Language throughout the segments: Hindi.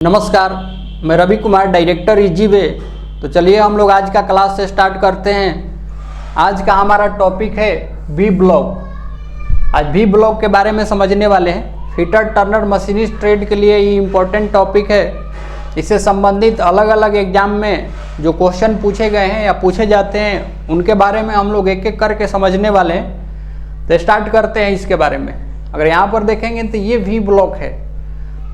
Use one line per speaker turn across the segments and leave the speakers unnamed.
नमस्कार, मैं रवि कुमार, डायरेक्टर ईजीवे। तो चलिए हम लोग आज का क्लास से स्टार्ट करते हैं। आज का हमारा टॉपिक है वी ब्लॉक। आज वी ब्लॉक के बारे में समझने वाले हैं। फिटर टर्नर मशीनिस्ट ट्रेड के लिए ये इम्पोर्टेंट टॉपिक है। इससे संबंधित अलग अलग एग्जाम में जो क्वेश्चन पूछे गए हैं या पूछे जाते हैं उनके बारे में हम लोग एक एक करके समझने वाले हैं। तो स्टार्ट करते हैं इसके बारे में। अगर यहाँ पर देखेंगे तो ये वी ब्लॉक है।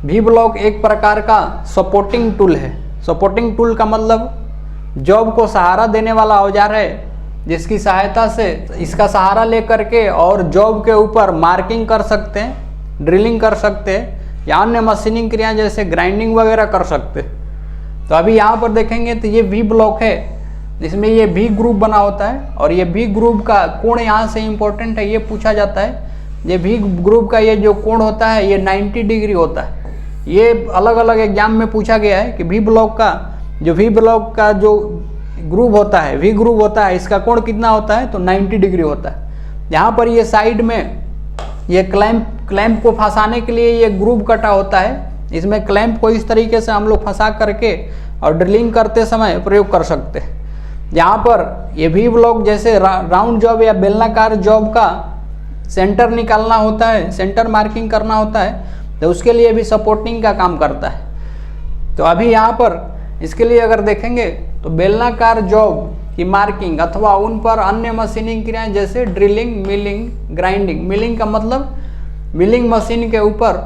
वी ब्लॉक एक प्रकार का सपोर्टिंग टूल है। सपोर्टिंग टूल का मतलब जॉब को सहारा देने वाला औजार है, जिसकी सहायता से इसका सहारा लेकर के और जॉब के ऊपर मार्किंग कर सकते हैं, ड्रिलिंग कर सकते हैं या अन्य मशीनिंग क्रिया जैसे ग्राइंडिंग वगैरह कर सकते हैं। तो अभी यहाँ पर देखेंगे तो ये वी ब्लॉक है, जिसमें ये वी ग्रुप बना होता है और ये वी ग्रुप का कोण यहाँ से इम्पोर्टेंट है, ये पूछा जाता है। ये वी ग्रुप का ये जो कोण होता है ये 90 डिग्री होता है। ये अलग अलग एग्जाम में पूछा गया है कि वी ब्लॉक का जो ग्रुप होता है, वी ग्रुप होता है, इसका कोण कितना होता है तो 90 डिग्री होता है। यहाँ पर ये साइड में ये क्लैंप को फंसाने के लिए ये ग्रुप कटा होता है। इसमें क्लैंप को इस तरीके से हम लोग फंसा करके और ड्रिलिंग करते समय प्रयोग कर सकते हैं। यहाँ पर ये वी ब्लॉक जैसे राउंड जॉब या बेलनाकार जॉब का सेंटर निकालना होता है, सेंटर मार्किंग करना होता है, तो उसके लिए भी सपोर्टिंग का काम करता है। तो अभी यहाँ पर इसके लिए अगर देखेंगे तो बेलनाकार जॉब की मार्किंग अथवा उन पर अन्य मशीनिंग क्रियाएं जैसे ड्रिलिंग, मिलिंग, ग्राइंडिंग। मिलिंग का मतलब मिलिंग मशीन के ऊपर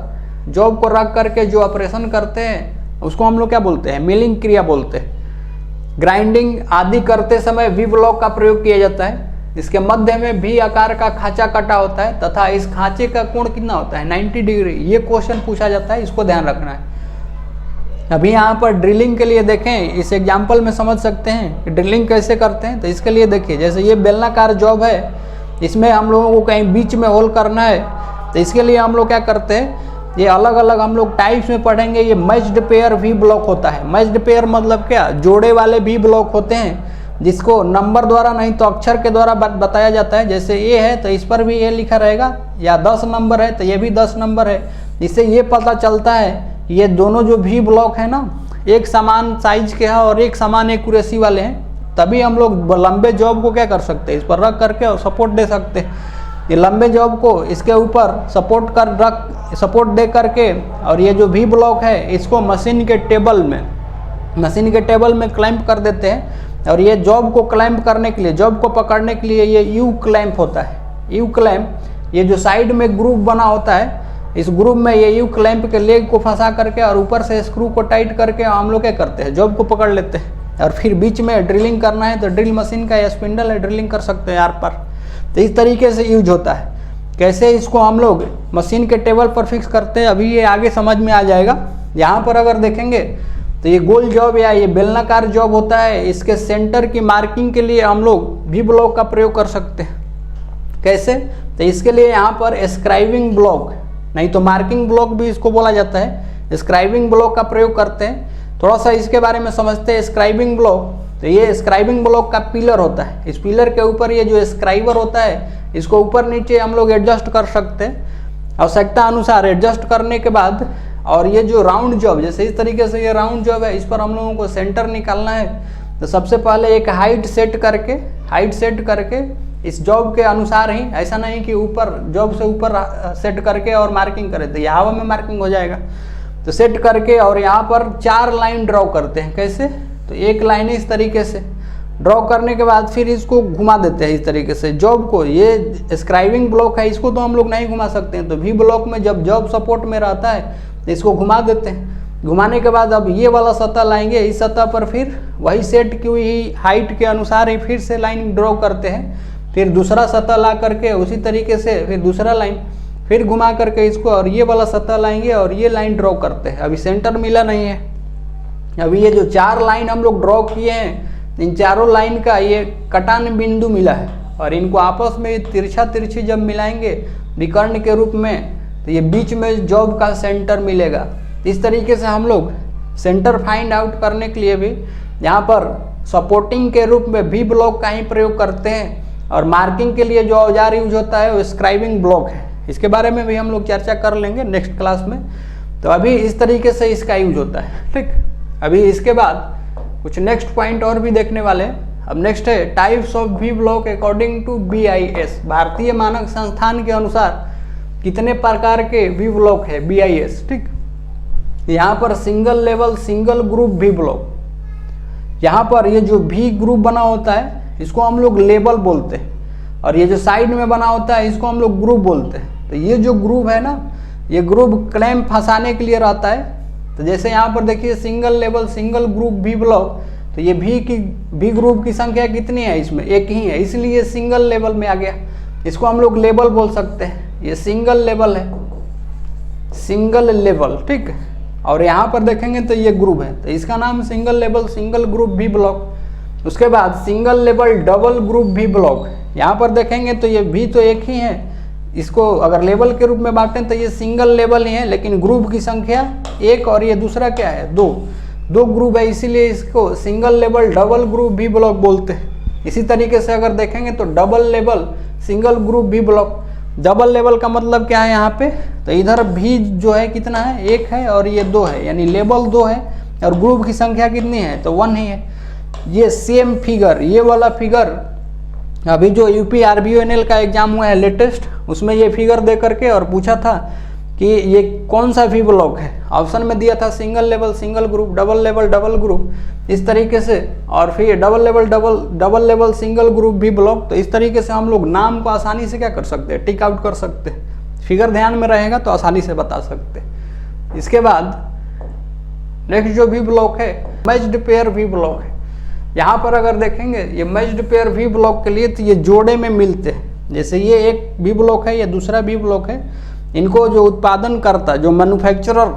जॉब को रख करके जो ऑपरेशन करते हैं उसको हम लोग क्या बोलते हैं, मिलिंग क्रिया बोलते हैं। ग्राइंडिंग आदि करते समय वी ब्लॉक का प्रयोग किया जाता है। इसके मध्य में वी आकार का खांचा कटा होता है तथा इस खांचे का कोण कितना होता है 90 डिग्री। ये क्वेश्चन पूछा जाता है, इसको ध्यान रखना है। अभी यहाँ पर ड्रिलिंग के लिए देखें, इस एग्जाम्पल में समझ सकते हैं कि ड्रिलिंग कैसे करते हैं। तो इसके लिए देखिए, जैसे ये बेलनाकार जॉब है, इसमें हम लोगों को कहीं बीच में होल करना है। तो इसके लिए हम लोग क्या करते हैं, ये अलग अलग हम लोग टाइप्स में पढ़ेंगे। ये मैच्ड पेयर वी ब्लॉक होता है। मैच्ड पेयर मतलब क्या, जोड़े वाले वी ब्लॉक होते हैं, जिसको नंबर द्वारा नहीं तो अक्षर के द्वारा बताया जाता है। जैसे ए है तो इस पर भी ए लिखा रहेगा, या 10 नंबर है तो ये भी 10 नंबर है। इससे ये पता चलता है ये दोनों जो वी ब्लॉक है ना, एक समान साइज के हैं और एक समान एक्यूरेसी वाले हैं। तभी हम लोग लंबे जॉब को क्या कर सकते हैं, इस पर रख करके और सपोर्ट दे सकते हैं। ये लंबे जॉब को इसके ऊपर सपोर्ट दे करके और ये जो वी ब्लॉक है इसको मशीन के टेबल में क्लैंप कर देते हैं। और ये जॉब को क्लैंप करने के लिए, जॉब को पकड़ने के लिए ये यू क्लैंप होता है। यू क्लैंप, ये जो साइड में ग्रुप बना होता है, इस ग्रुप में ये यू क्लैंप के लेग को फंसा करके और ऊपर से स्क्रू को टाइट करके हम लोग क्या करते हैं, जॉब को पकड़ लेते हैं। और फिर बीच में ड्रिलिंग करना है तो ड्रिल मशीन का या स्पिंडल है, ड्रिलिंग कर सकते हैं आर पार। तो इस तरीके से यूज होता है। कैसे इसको हम लोग मशीन के टेबल पर फिक्स करते हैं, अभी ये आगे समझ में आ जाएगा। यहाँ पर अगर देखेंगे तो ये गोल जॉब या ये बेलनाकार जॉब होता है, इसके सेंटर की मार्किंग के लिए हम लोग वी ब्लॉक का प्रयोग कर सकते हैं। कैसे, तो इसके लिए यहाँ पर स्क्राइबिंग ब्लॉक, नहीं तो मार्किंग ब्लॉक भी इसको बोला जाता है, स्क्राइबिंग ब्लॉक का प्रयोग करते हैं। थोड़ा सा इसके बारे में समझते हैं। स्क्राइबिंग ब्लॉक, तो ये स्क्राइबिंग ब्लॉक का पिलर होता है। इस पिलर के ऊपर ये जो स्क्राइबर होता है, इसको ऊपर नीचे हम लोग एडजस्ट कर सकते हैं आवश्यकता अनुसार। एडजस्ट करने के बाद और ये जो राउंड जॉब, जैसे इस तरीके से ये राउंड जॉब है, इस पर हम लोगों को सेंटर निकालना है। तो सबसे पहले एक हाइट सेट करके इस जॉब के अनुसार ही, ऐसा नहीं कि ऊपर जॉब से ऊपर सेट करके और मार्किंग करें तो हवा में मार्किंग हो जाएगा। तो सेट करके और यहाँ पर 4 लाइन ड्रॉ करते हैं। कैसे, तो एक लाइन इस तरीके से ड्रॉ करने के बाद फिर इसको घुमा देते हैं इस तरीके से जॉब को। ये स्क्राइबिंग ब्लॉक है, इसको तो हम लोग नहीं घुमा सकते हैं। तो वी ब्लॉक में जब जॉब सपोर्ट में रहता है तो इसको घुमा देते हैं। घुमाने के बाद अब ये वाला सतह लाएंगे, इस सतह पर फिर वही सेट की हुई हाइट के अनुसार ही फिर से लाइन ड्रॉ करते हैं। फिर दूसरा सतह ला करके उसी तरीके से फिर दूसरा लाइन फिर घुमा करके इसको और ये वाला सतह लाएंगे और ये लाइन ड्रॉ करते हैं। अभी सेंटर मिला नहीं है। अभी ये जो 4 लाइन हम लोग ड्रॉ किए हैं, इन चारों लाइन का ये कटान बिंदु मिला है और इनको आपस में तिरछी जब मिलाएंगे विकर्ण के रूप में, तो ये बीच में जॉब का सेंटर मिलेगा। इस तरीके से हम लोग सेंटर फाइंड आउट करने के लिए भी यहाँ पर सपोर्टिंग के रूप में वी ब्लॉक का ही प्रयोग करते हैं। और मार्किंग के लिए जो औजार यूज होता है वो स्क्राइबिंग ब्लॉक है। इसके बारे में भी हम लोग चर्चा कर लेंगे नेक्स्ट क्लास में। तो अभी इस तरीके से इसका यूज होता है। ठीक, अभी इसके बाद कुछ नेक्स्ट पॉइंट और भी देखने वाले हैं। अब नेक्स्ट है types of V block according to BIS, भारतीय मानक संस्थान के अनुसार कितने प्रकार के वी ब्लॉक है BIS। ठीक, यहाँ पर single level single group V block, यहाँ पर ये जो वी ग्रुप बना होता है इसको हम लोग लेबल बोलते हैं, और ये जो साइड में बना होता है इसको हम लोग ग्रुप बोलते हैं। तो ये जो ग्रुप है ना, ये ग्रुप क्लेम फंसाने के लिए रहता है। तो जैसे यहाँ पर देखिए single level single group V block, तो ये वी ग्रुप की संख्या कितनी है, इसमें एक ही है, इसलिए सिंगल लेवल में आ गया। इसको हम लोग लेवल बोल सकते हैं। ये सिंगल लेवल है, सिंगल लेवल। ठीक, और यहाँ पर देखेंगे तो ये ग्रुप है, तो इसका नाम single level single group V block. उसके बाद single level double group V block, यहाँ पर देखेंगे तो ये भी तो एक ही है, इसको अगर लेवल के रूप में बांटें तो ये सिंगल लेवल ही है, लेकिन ग्रुप की संख्या एक और ये दूसरा क्या है, दो ग्रुप है, इसीलिए इसको single level double group V block बोलते हैं। इसी तरीके से अगर देखेंगे तो double level single group V block, double level का मतलब क्या है यहाँ पे, तो इधर भी जो है कितना है, एक है और ये दो है, यानी लेवल दो है और ग्रुप की संख्या कितनी है, तो 1 ही है। ये सेम फिगर, ये वाला फिगर अभी जो UP RBONL का एग्जाम हुआ है लेटेस्ट, उसमें ये फिगर दे करके और पूछा था कि ये कौन सा वी ब्लॉक है। ऑप्शन में दिया था single level single group, double level double group, इस तरीके से, और फिर double level single group V block. तो इस तरीके से हम लोग नाम को आसानी से क्या कर सकते हैं, टिक आउट कर सकते हैं। फिगर ध्यान में रहेगा तो आसानी से बता सकते हैं। इसके बाद नेक्स्ट जो वी ब्लॉक है मैच्ड पेयर वी ब्लॉक है। यहाँ पर अगर देखेंगे ये मैच्ड पेयर वी ब्लॉक के लिए तो ये जोड़े में मिलते हैं। जैसे ये एक वी ब्लॉक है, ये दूसरा वी ब्लॉक है, इनको जो उत्पादन करता है, जो मैन्युफैक्चरर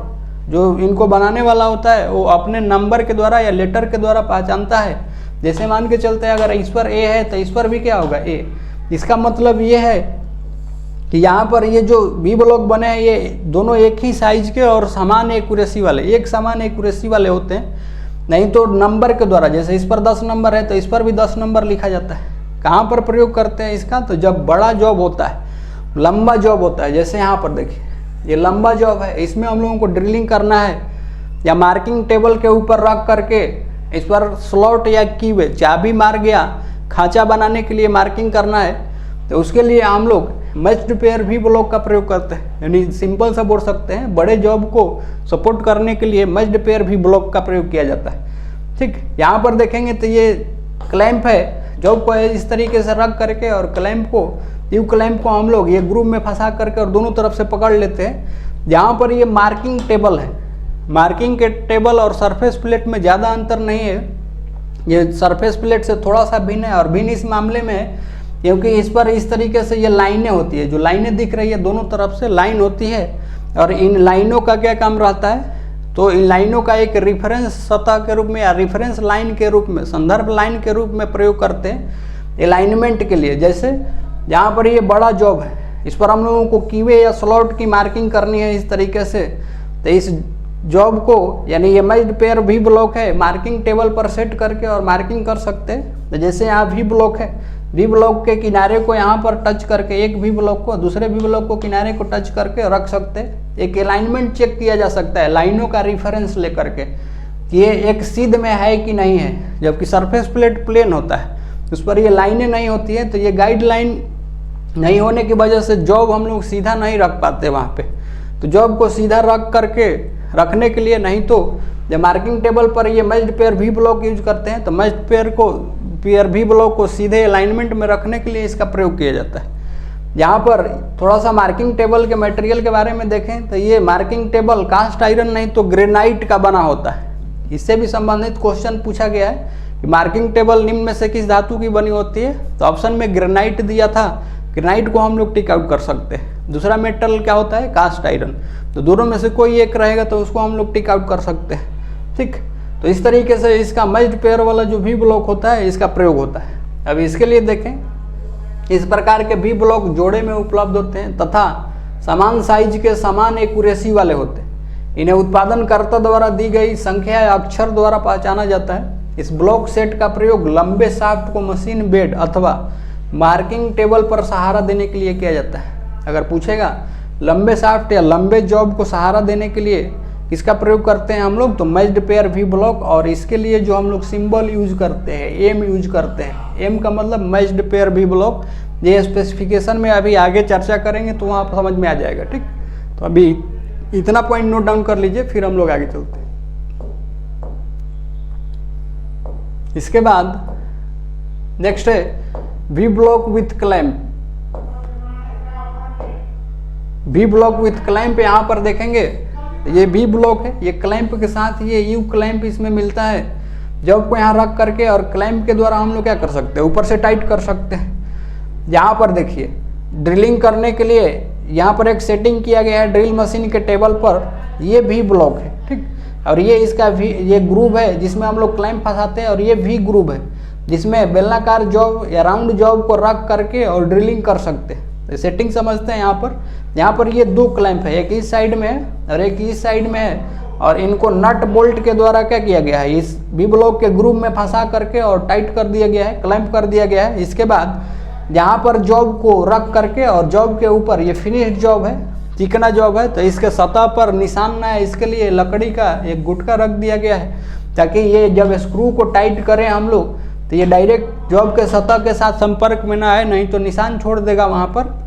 जो इनको बनाने वाला होता है, वो अपने नंबर के द्वारा या लेटर के द्वारा पहचानता है। जैसे मान के चलते हैं अगर इस पर A है तो इस पर भी क्या होगा, A। इसका मतलब ये है कि यहाँ पर ये जो वी ब्लॉक बने हैं ये दोनों एक ही साइज के और समान एक्यूरेसी वाले, एक समान एक्यूरेसी वाले होते हैं। नहीं तो नंबर के द्वारा, जैसे इस पर 10 नंबर है तो इस पर भी 10 नंबर लिखा जाता है। कहाँ पर प्रयोग करते हैं इसका, तो जब बड़ा जॉब होता है, लंबा जॉब होता है, जैसे यहाँ पर देखिए ये लंबा जॉब है, इसमें हम लोगों को ड्रिलिंग करना है या मार्किंग टेबल के ऊपर रख करके इस पर स्लॉट या कीवे चाबी मार गया, खांचा बनाने के लिए मार्किंग करना है, तो उसके लिए हम लोग मैच्ड पेयर वी ब्लॉक का प्रयोग करते हैं। यानी सिंपल सा बोल सकते हैं, बड़े जॉब को सपोर्ट करने के लिए मैच्ड पेयर वी ब्लॉक का प्रयोग किया जाता है। ठीक, यहाँ पर देखेंगे तो ये क्लैंप है, जॉब को इस तरीके से रख करके और क्लैंप को हम लोग ये ग्रुप में फंसा करके और दोनों तरफ से पकड़ लेते हैं। यहाँ पर ये मार्किंग टेबल है, मार्किंग के टेबल और सरफेस प्लेट में ज़्यादा अंतर नहीं है, ये सरफेस प्लेट से थोड़ा सा भिन्न है। और भिन्न इस मामले में है क्योंकि इस पर इस तरीके से ये लाइनें होती है, जो लाइनें दिख रही है दोनों तरफ से लाइन होती है, और इन लाइनों का क्या काम रहता है, तो इन लाइनों का एक रेफरेंस सतह के रूप में या रेफरेंस लाइन के रूप में, संदर्भ लाइन के रूप में प्रयोग करते हैं अलाइनमेंट के लिए। जैसे यहाँ पर ये बड़ा जॉब है, इस पर हम लोगों को कीवे या स्लॉट की मार्किंग करनी है इस तरीके से, तो इस जॉब को यानी ये मैच्ड पेयर वी ब्लॉक है, मार्किंग टेबल पर सेट करके और मार्किंग कर सकते हैं। तो जैसे यहाँ वी ब्लॉक है, वी ब्लॉक के किनारे को यहाँ पर टच करके, एक वी ब्लॉक को दूसरे वी ब्लॉक को किनारे को टच करके रख सकते हैं। एक अलाइनमेंट चेक किया जा सकता है लाइनों का रेफरेंस लेकर के, कि ये एक सीध में है कि नहीं है। जबकि सरफेस प्लेट प्लेन होता है, उस पर ये लाइनें नहीं होती है, तो ये गाइडलाइन नहीं होने की वजह से जॉब हम लोग सीधा नहीं रख पाते वहाँ पे। तो जॉब को सीधा रख करके रखने के लिए, नहीं तो जब मार्किंग टेबल पर ये matched pair V block use करते हैं, तो मैच्ड पेयर वी ब्लॉक को सीधे अलाइनमेंट में रखने के लिए इसका प्रयोग किया जाता है। यहाँ पर थोड़ा सा मार्किंग टेबल के मटेरियल के बारे में देखें तो ये मार्किंग टेबल कास्ट आयरन नहीं तो ग्रेनाइट का बना होता है। इससे भी संबंधित क्वेश्चन पूछा गया है कि मार्किंग टेबल निम्न में से किस धातु की बनी होती है, तो ऑप्शन में ग्रेनाइट दिया था, ग्रेनाइट को हम लोग टिक आउट कर सकते हैं। दूसरा मेटल क्या होता है, कास्ट आयरन, तो दोनों में से कोई एक रहेगा तो उसको हम लोग टिक आउट कर सकते हैं। ठीक, तो इस तरीके से इसका मैच्ड पेयर वाला जो वी ब्लॉक होता है इसका प्रयोग होता है। अब इसके लिए देखें, इस प्रकार के वी ब्लॉक जोड़े में उपलब्ध होते हैं तथा समान साइज के समान एक्यूरेसी वाले होते हैं। इन्हें उत्पादनकर्ता द्वारा दी गई संख्या या अक्षर द्वारा पहचाना जाता है। इस ब्लॉक सेट का प्रयोग लंबे शाफ्ट को मशीन बेड अथवा मार्किंग टेबल पर सहारा देने के लिए किया जाता है। अगर पूछेगा लंबे शाफ्ट या लंबे जॉब को सहारा देने के लिए किसका प्रयोग करते हैं हम लोग, तो मैच्ड पेयर वी ब्लॉक। और इसके लिए जो हम लोग सिंबल यूज करते हैं, एम यूज करते हैं, एम का मतलब मैच्ड पेयर वी ब्लॉक। ये स्पेसिफिकेशन में अभी आगे चर्चा करेंगे तो वहाँ समझ में आ जाएगा, ठीक। तो अभी इतना पॉइंट नोट डाउन कर लीजिए, फिर हम लोग आगे चलते हैं। इसके बाद नेक्स्ट है V block with clamp. V block with clamp यहाँ पर देखेंगे ये वी ब्लॉक है, ये क्लैंप के साथ ये यू क्लैंप इसमें मिलता है। जॉब को यहाँ रख करके और क्लैंप के द्वारा हम लोग क्या कर सकते हैं, ऊपर से टाइट कर सकते हैं। यहाँ पर देखिए ड्रिलिंग करने के लिए यहाँ पर एक सेटिंग किया गया है ड्रिल मशीन के टेबल पर, ये वी ब्लॉक है, ठीक। और ये इसका ये ग्रूव है जिसमें हम लोग क्लैंप फंसाते हैं, और ये वी ग्रूव है जिसमें बेलनाकार जॉब या राउंड जॉब को रख करके और ड्रिलिंग कर सकते हैं। तो सेटिंग समझते हैं। यहाँ पर ये दो क्लैंप है, एक इस साइड में है और एक इस साइड में है, और इनको नट बोल्ट के द्वारा क्या किया गया है, इस वी ब्लॉक के ग्रूव में फंसा करके और टाइट कर दिया गया है, क्लैंप कर दिया गया है। इसके बाद यहाँ पर जॉब को रख करके और जॉब के ऊपर ये फिनिश्ड जॉब है, चिकना जॉब है, तो इसके सतह पर निशान ना है, इसके लिए लकड़ी का एक गुटका रख दिया गया है ताकि ये जब स्क्रू को टाइट करें हम लोग तो ये डायरेक्ट जॉब के सतह के साथ संपर्क में ना आए, नहीं तो निशान छोड़ देगा वहाँ पर।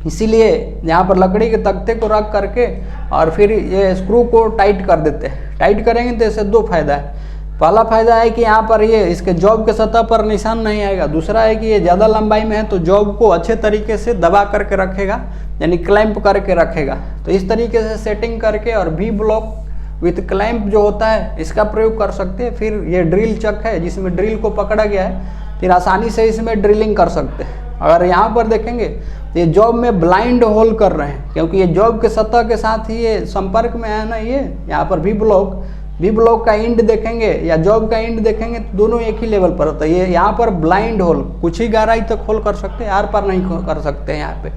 इसीलिए यहाँ पर लकड़ी के तख्ते को रख करके और फिर ये स्क्रू को टाइट कर देते हैं। टाइट करेंगे तो इससे दो फायदा है। पहला फायदा है कि यहाँ पर ये इसके जॉब के सतह पर निशान नहीं आएगा। दूसरा है कि ये ज़्यादा लंबाई में है तो जॉब को अच्छे तरीके से दबा करके रखेगा, यानी क्लैंप करके रखेगा। तो इस तरीके से सेटिंग करके और वी ब्लॉक विथ क्लैंप जो होता है इसका प्रयोग कर सकते हैं। फिर ये ड्रिल चक है जिसमें ड्रिल को पकड़ा गया है, फिर आसानी से इसमें ड्रिलिंग कर सकते हैं। अगर यहाँ पर देखेंगे तो ये जॉब में ब्लाइंड होल कर रहे हैं क्योंकि ये जॉब के सतह के साथ ही ये संपर्क में है ना। ये यहाँ पर वी ब्लॉक का इंड देखेंगे या जॉब का इंड देखेंगे तो दोनों एक ही लेवल पर होता है। ये यहाँ पर ब्लाइंड होल कुछ ही गहराई तक होल कर सकते हैं, आर पार नहीं कर सकते हैं। यहाँ पे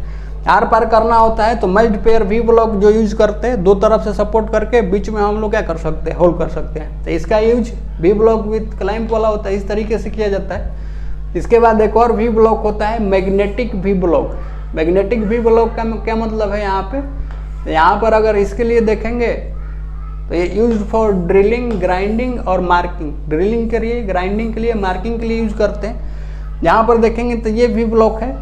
आर पार करना होता है तो मैच्ड पेयर वी ब्लॉक जो यूज करते हैं, दो तरफ से सपोर्ट करके बीच में हम लोग क्या कर सकते हैं, होल कर सकते हैं। तो इसका use V block with clamp वाला होता है, इस तरीके से किया जाता है। इसके बाद एक और वी ब्लॉक होता है magnetic V block. Magnetic V block का क्या मतलब है यहाँ पे, तो यहाँ पर अगर इसके लिए देखेंगे तो ये यूज फॉर ड्रिलिंग, ग्राइंडिंग और मार्किंग। ड्रिलिंग के लिए, ग्राइंडिंग के लिए, मार्किंग के लिए यूज करते हैं। यहाँ पर देखेंगे तो ये वी ब्लॉक है,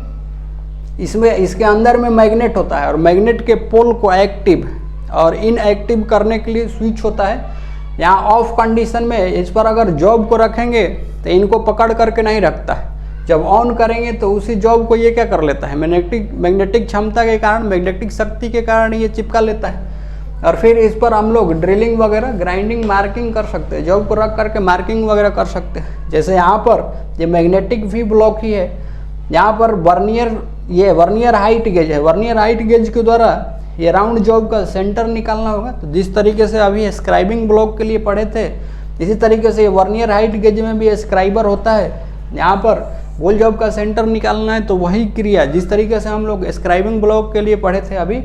इसमें इसके अंदर में मैग्नेट होता है और मैग्नेट के पोल को एक्टिव और इनएक्टिव करने के लिए स्विच होता है। यहाँ ऑफ कंडीशन में इस पर अगर जॉब को रखेंगे तो इनको पकड़ करके नहीं रखता है, जब ऑन करेंगे तो उसी जॉब को ये क्या कर लेता है, मैग्नेटिक क्षमता के कारण, मैग्नेटिक शक्ति के कारण ये चिपका लेता है। और फिर इस पर हम लोग ड्रिलिंग वगैरह, ग्राइंडिंग, मार्किंग कर सकते हैं। जॉब को रख करके मार्किंग वगैरह कर सकते हैं। जैसे यहाँ पर ये मैग्नेटिक वी ब्लॉक ही है, यहाँ पर वर्नियर हाइट गेज है। वर्नियर हाइट गेज के द्वारा ये राउंड जॉब का सेंटर निकालना होगा। तो जिस तरीके से अभी स्क्राइबिंग ब्लॉक के लिए पढ़े थे, इसी तरीके से वर्नियर हाइट गेज में भी स्क्राइबर होता है। यहाँ पर गोल जॉब का सेंटर निकालना है तो वही क्रिया जिस तरीके से हम लोग स्क्राइबिंग ब्लॉक के लिए पढ़े थे अभी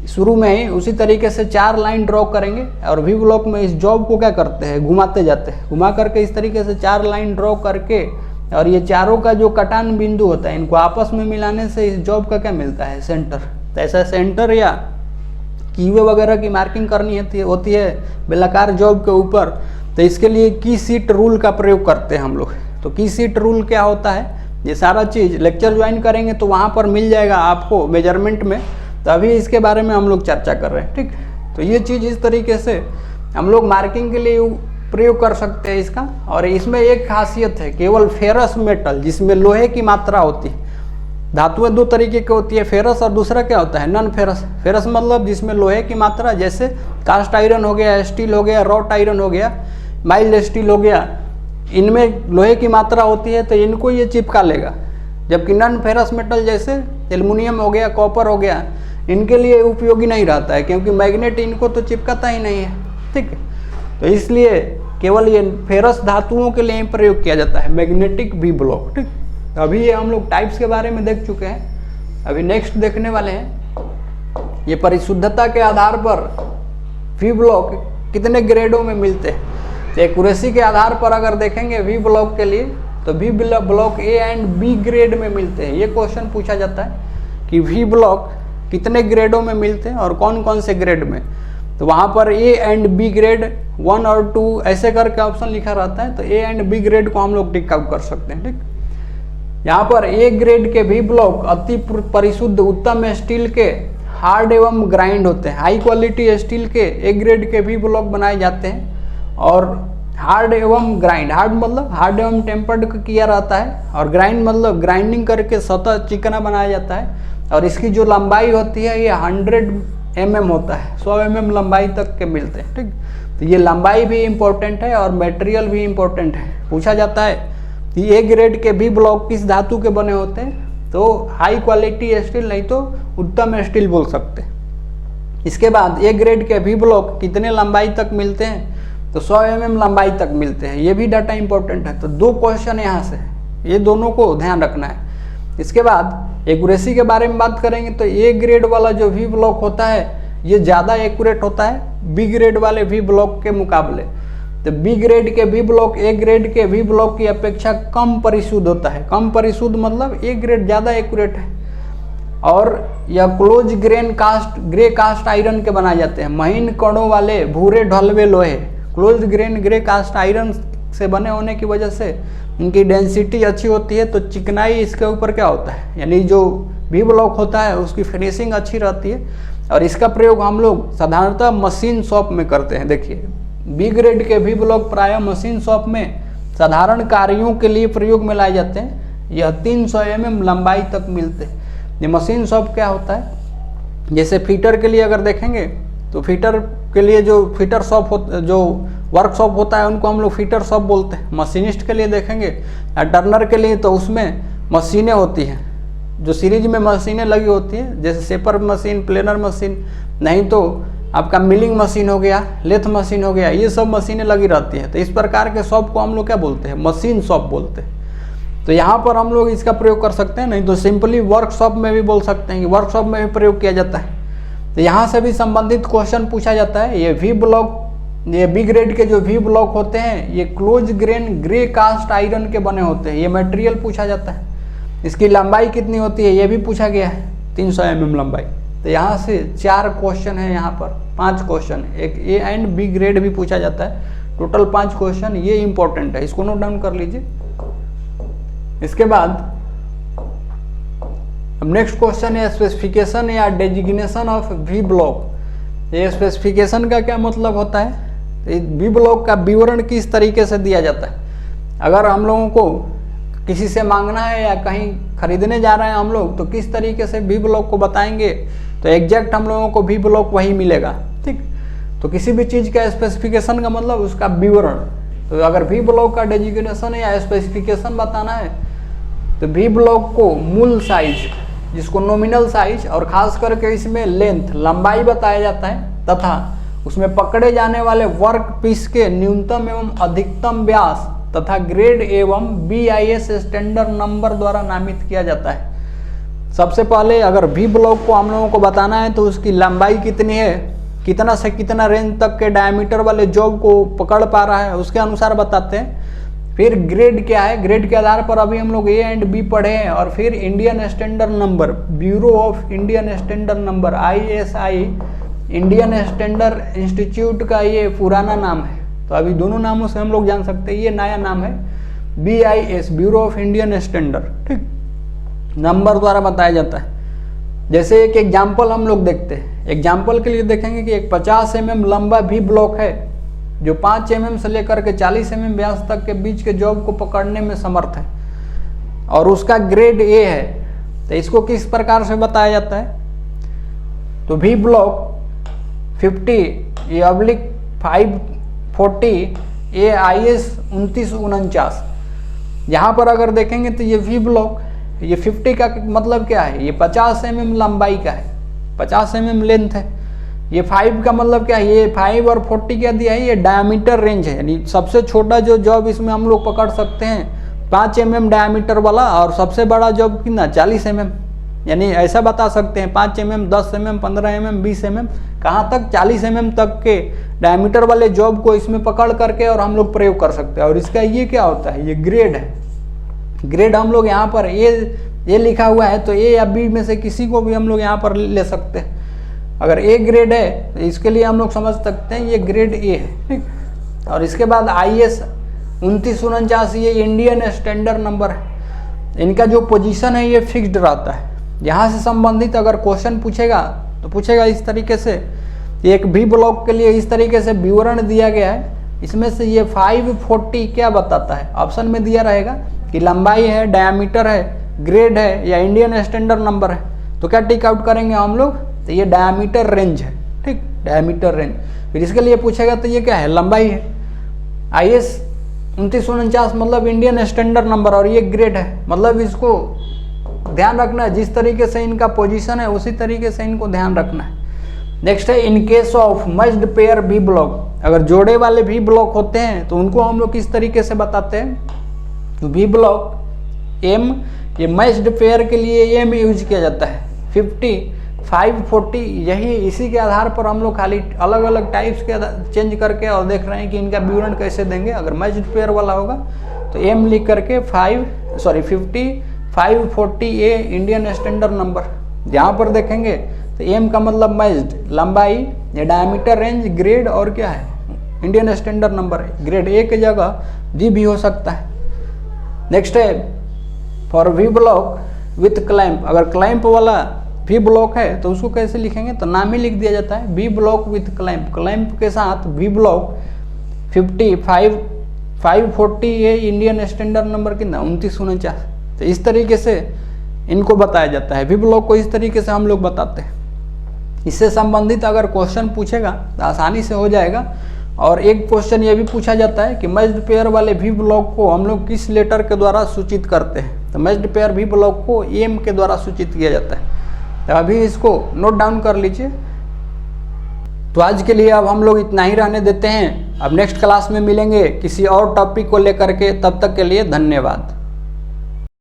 शुरू में ही, उसी तरीके से 4 लाइन ड्रॉ करेंगे और वी ब्लॉक में इस जॉब को क्या करते हैं, घुमाते जाते हैं। घुमा करके इस तरीके से 4 लाइन ड्रॉ करके और ये चारों का जो कटान बिंदु होता है इनको आपस में मिलाने से इस जॉब का क्या मिलता है, सेंटर। तो ऐसा सेंटर या कीवे वगैरह की मार्किंग करनी होती है बेलनाकार जॉब के ऊपर, तो इसके लिए की सीट रूल का प्रयोग करते हैं हम लोग। तो की सीट रूल क्या होता है, ये सारा चीज़ लेक्चर ज्वाइन करेंगे तो वहाँ पर मिल जाएगा आपको मेजरमेंट में। तो अभी इसके बारे में हम लोग चर्चा कर रहे हैं, ठीक। तो ये चीज़ इस तरीके से हम लोग मार्किंग के लिए प्रयोग कर सकते हैं इसका। और इसमें एक खासियत है, केवल फेरस मेटल जिसमें लोहे की मात्रा होती है। धातुएं 2 तरीके की होती है, फेरस और दूसरा क्या होता है, नॉन फेरस। फेरस मतलब जिसमें लोहे की मात्रा, जैसे कास्ट आयरन हो गया, स्टील हो गया, रॉट आयरन हो गया, माइल्ड स्टील हो गया, इनमें लोहे की मात्रा होती है तो इनको ये चिपका लेगा। जबकि नॉन फेरस मेटल जैसे एल्युमिनियम हो गया, कॉपर हो गया, इनके लिए उपयोगी नहीं रहता है क्योंकि मैग्नेट इनको तो चिपकाता ही नहीं है, ठीक है। तो इसलिए केवल ये फेरस धातुओं के लिए प्रयोग किया जाता है मैग्नेटिक वी ब्लॉक, ठीक। अभी ये हम लोग टाइप्स के बारे में देख चुके हैं। अभी नेक्स्ट देखने वाले हैं ये परिशुद्धता के आधार पर वी ब्लॉक कितने ग्रेडों में मिलते हैं। तो एक्यूरेसी के आधार पर अगर देखेंगे वी ब्लॉक के लिए तो V block A and B grade में मिलते हैं। ये क्वेश्चन पूछा जाता है कि वी ब्लॉक कितने ग्रेडों में मिलते हैं और कौन कौन से ग्रेड में। तो वहाँ पर ए एंड बी ग्रेड 1 और 2 ऐसे करके ऑप्शन लिखा रहता है, तो ए एंड बी ग्रेड को हम लोग टिक आउट कर सकते हैं। ठीक, यहाँ पर ए ग्रेड के भी ब्लॉक अति परिशुद्ध उत्तम स्टील के हार्ड एवं ग्राइंड होते हैं। हाई क्वालिटी स्टील के ए ग्रेड के भी ब्लॉक बनाए जाते हैं और हार्ड एवं ग्राइंड, हार्ड मतलब हार्ड एवं टेम्पर्ड किया रहता है और ग्राइंड मतलब ग्राइंडिंग करके सतह चिकना बनाया जाता है। और इसकी जो लंबाई होती है ये 100 mm होता है, 100 mm लंबाई तक के मिलते हैं। ठीक, तो ये लंबाई भी इम्पोर्टेंट है और मटेरियल भी इम्पोर्टेंट है। पूछा जाता है कि ए ग्रेड के भी ब्लॉक किस धातु के बने होते हैं, तो हाई क्वालिटी स्टील नहीं तो उत्तम स्टील बोल सकते हैं। इसके बाद ए ग्रेड के भी ब्लॉक कितने लंबाई तक मिलते हैं, तो 100 mm लंबाई तक मिलते हैं। ये भी डाटा इंपॉर्टेंट है। तो 2 क्वेश्चन यहाँ से, ये दोनों को ध्यान रखना है। इसके बाद एक्यूरेसी के बारे में बात करेंगे तो ए ग्रेड वाला जो वी ब्लॉक होता है ये ज़्यादा एक्यूरेट होता है बी ग्रेड वाले वी ब्लॉक के मुकाबले। तो बी ग्रेड के वी ब्लॉक ए ग्रेड के वी ब्लॉक की अपेक्षा कम परिशुद्ध होता है। कम परिशुद्ध मतलब ए ग्रेड ज़्यादा एक्यूरेट है और यह क्लोज ग्रे कास्ट आयरन के बनाए जाते हैं। महीन कणों वाले भूरे ढलवे लोहे, close grain grey cast iron से बने होने की वजह से इनकी डेंसिटी अच्छी होती है। तो चिकनाई इसके ऊपर क्या होता है, यानी जो वी ब्लॉक होता है उसकी फिनिशिंग अच्छी रहती है और इसका प्रयोग हम लोग साधारणतः मशीन शॉप में करते हैं। देखिए बी ग्रेड के वी ब्लॉक प्रायः मशीन शॉप में साधारण कार्यों के लिए प्रयोग में लाए जाते हैं। यह 300 mm लंबाई तक मिलते हैं। ये मशीन शॉप क्या होता है, जैसे फीटर के लिए अगर देखेंगे तो फीटर के लिए जो फीटर शॉप जो वर्कशॉप होता है उनको हम लोग फीटर शॉप बोलते हैं। मशीनिस्ट के लिए देखेंगे टर्नर के लिए तो उसमें मशीनें होती हैं, जो सीरीज में मशीनें लगी होती हैं, जैसे शेपर मशीन, प्लेनर मशीन, नहीं तो आपका मिलिंग मशीन हो गया, लेथ मशीन हो गया, ये सब मशीनें लगी रहती हैं। तो इस प्रकार के शॉप को हम लोग क्या बोलते हैं, मशीन शॉप बोलते हैं। तो यहाँ पर हम लोग इसका प्रयोग कर सकते हैं, नहीं तो सिंपली वर्कशॉप में भी बोल सकते हैं कि वर्कशॉप में भी प्रयोग किया जाता है। तो यहाँ से भी संबंधित क्वेश्चन पूछा जाता है। ये वी ब्लॉक, ये बी ग्रेड के जो वी ब्लॉक होते हैं ये close grain grey cast iron के बने होते हैं। ये मटेरियल पूछा जाता है। इसकी लंबाई कितनी होती है ये भी पूछा गया है, 300 mm लंबाई। तो यहाँ से 4 क्वेश्चन है, यहाँ पर 5 क्वेश्चन, एक ए एंड बी ग्रेड भी पूछा जाता है। टोटल 5 क्वेश्चन, ये इंपॉर्टेंट है, इसको नोट डाउन कर लीजिए। इसके बाद अब नेक्स्ट क्वेश्चन है स्पेसिफिकेशन या डेजिग्नेशन ऑफ वी ब्लॉक। ये स्पेसिफिकेशन का क्या मतलब होता है, वी ब्लॉक का विवरण किस तरीके से दिया जाता है। अगर हम लोगों को किसी से मांगना है या कहीं खरीदने जा रहे हैं हम लोग, तो किस तरीके से वी ब्लॉक को बताएंगे तो एग्जैक्ट हम लोगों को वी ब्लॉक वही मिलेगा। ठीक, तो किसी भी चीज़ का स्पेसिफिकेशन का मतलब उसका विवरण। तो अगर वी ब्लॉक का डेजिग्नेशन या स्पेसिफिकेशन बताना है तो वी ब्लॉक को मूल साइज, जिसको नॉमिनल साइज और खास करके इसमें लेंथ लंबाई बताया जाता है, तथा उसमें पकड़े जाने वाले वर्क पीस के न्यूनतम एवं अधिकतम व्यास तथा ग्रेड एवं BIS स्टैंडर्ड नंबर द्वारा नामित किया जाता है। सबसे पहले अगर वी ब्लॉक को हम लोगों को बताना है तो उसकी लंबाई कितनी है, कितना से कितना रेंज तक के डायमीटर वाले जॉब को पकड़ पा रहा है, उसके अनुसार बताते हैं। फिर ग्रेड क्या है, ग्रेड के आधार पर अभी हम लोग ए एंड बी पढ़े हैं। और फिर Indian standard number, bureau of Indian standard number ISI, Indian standard institute का ये पुराना नाम है, तो अभी दोनों नामों से हम लोग जान सकते हैं। ये नया नाम है BIS, bureau of Indian standard. ठीक, नंबर द्वारा बताया जाता है। जैसे एक एग्जाम्पल हम लोग देखते हैं। एग्जाम्पल के लिए देखेंगे कि एक 50 mm लंबा वी ब्लॉक है जो 5 mm से लेकर के 40 mm व्यास तक के बीच के जॉब को पकड़ने में समर्थ है और उसका ग्रेड A है। तो इसको किस प्रकार से बताया जाता है, तो वी ब्लॉक 50/540 AIS 2949। यहाँ पर अगर देखेंगे तो ये वी ब्लॉक, ये 50 का मतलब क्या है, ये 50 mm लंबाई का है, 50 mm लेंथ है। ये 5 का मतलब क्या है, ये 5 और 40 क्या दिया है, ये डायमीटर रेंज है, यानी सबसे छोटा जो जॉब इसमें हम लोग पकड़ सकते हैं 5 mm डायमीटर वाला, और सबसे बड़ा जॉब कितना 40 mm, यानी ऐसा बता सकते हैं 5 mm, 10 mm, 15 mm, 20 mm, कहाँ तक 40 mm तक के डायमीटर वाले जॉब को इसमें पकड़ करके और हम लोग प्रयोग कर सकते हैं। और इसका ये क्या होता है, ये ग्रेड है। ग्रेड हम लोग यहाँ पर ए ए लिखा हुआ है तो ए या बी में से किसी को भी हम लोग यहाँ पर ले सकते हैं। अगर ए ग्रेड है तो इसके लिए हम लोग समझ सकते हैं ये ग्रेड ए है, ठीक। और इसके बाद IS 2949 ये इंडियन स्टैंडर्ड नंबर है। इनका जो पोजीशन है ये फिक्स्ड रहता है। यहाँ से संबंधित अगर क्वेश्चन पूछेगा तो पूछेगा इस तरीके से। एक बी ब्लॉक के लिए इस तरीके से विवरण दिया गया है। इसमें से ये 540 क्या बताता है, ऑप्शन में दिया रहेगा कि लंबाई है, डायमीटर है, ग्रेड है या इंडियन स्टैंडर्ड नंबर है। तो क्या टिक आउट करेंगे हम लोग, तो ये डायमीटर रेंज है, ठीक, डायमीटर रेंज। फिर इसके लिए पूछेगा तो ये क्या है, लंबाई है। IS 2949 मतलब इंडियन स्टैंडर्ड नंबर और ये ग्रेड है, मतलब इसको ध्यान रखना है। जिस तरीके से इनका पोजीशन है उसी तरीके से इनको ध्यान रखना है। नेक्स्ट है in case of matched pair B block. अगर जोड़े वाले भी ब्लॉक होते हैं तो उनको हम लोग किस तरीके से बताते हैं, तो बी ब्लॉक एम, ये मैच्ड पेयर के लिए एम यूज किया जाता है। 50, 540 यही इसी के आधार पर हम लोग खाली अलग अलग टाइप्स के चेंज करके और देख रहे हैं कि इनका विवरण कैसे देंगे। अगर मैच्ड पेयर वाला होगा तो एम लिख करके 50, 540 ए इंडियन स्टैंडर्ड नंबर। यहाँ पर देखेंगे तो एम का मतलब मैच्ड, लंबाई, ये डायमीटर रेंज, ग्रेड और क्या है, इंडियन स्टैंडर्ड नंबर है। ग्रेड ए की जगह जी भी हो सकता है। नेक्स्ट है for V block with clamp. अगर क्लैंप वाला वी ब्लॉक है तो उसको कैसे लिखेंगे, तो नाम ही लिख दिया जाता है V block with clamp. Clamp के साथ वी ब्लॉक 540 ये इंडियन स्टैंडर्ड नंबर कितना 2949। तो इस तरीके से इनको बताया जाता है। वी ब्लॉक को इस तरीके से हम लोग बताते हैं। इससे संबंधित अगर क्वेश्चन पूछेगा तो आसानी से हो जाएगा। और एक क्वेश्चन ये भी पूछा जाता है कि मैच्ड पेयर वाले वी ब्लॉक को हम लोग किस लेटर के द्वारा सूचित करते हैं, तो मैच्ड पेयर वी ब्लॉक को एम के द्वारा सूचित किया जाता है। तो अभी इसको नोट डाउन कर लीजिए। तो आज के लिए अब हम लोग इतना ही रहने देते हैं। अब नेक्स्ट क्लास में मिलेंगे किसी और टॉपिक को लेकर के, तब तक के लिए धन्यवाद।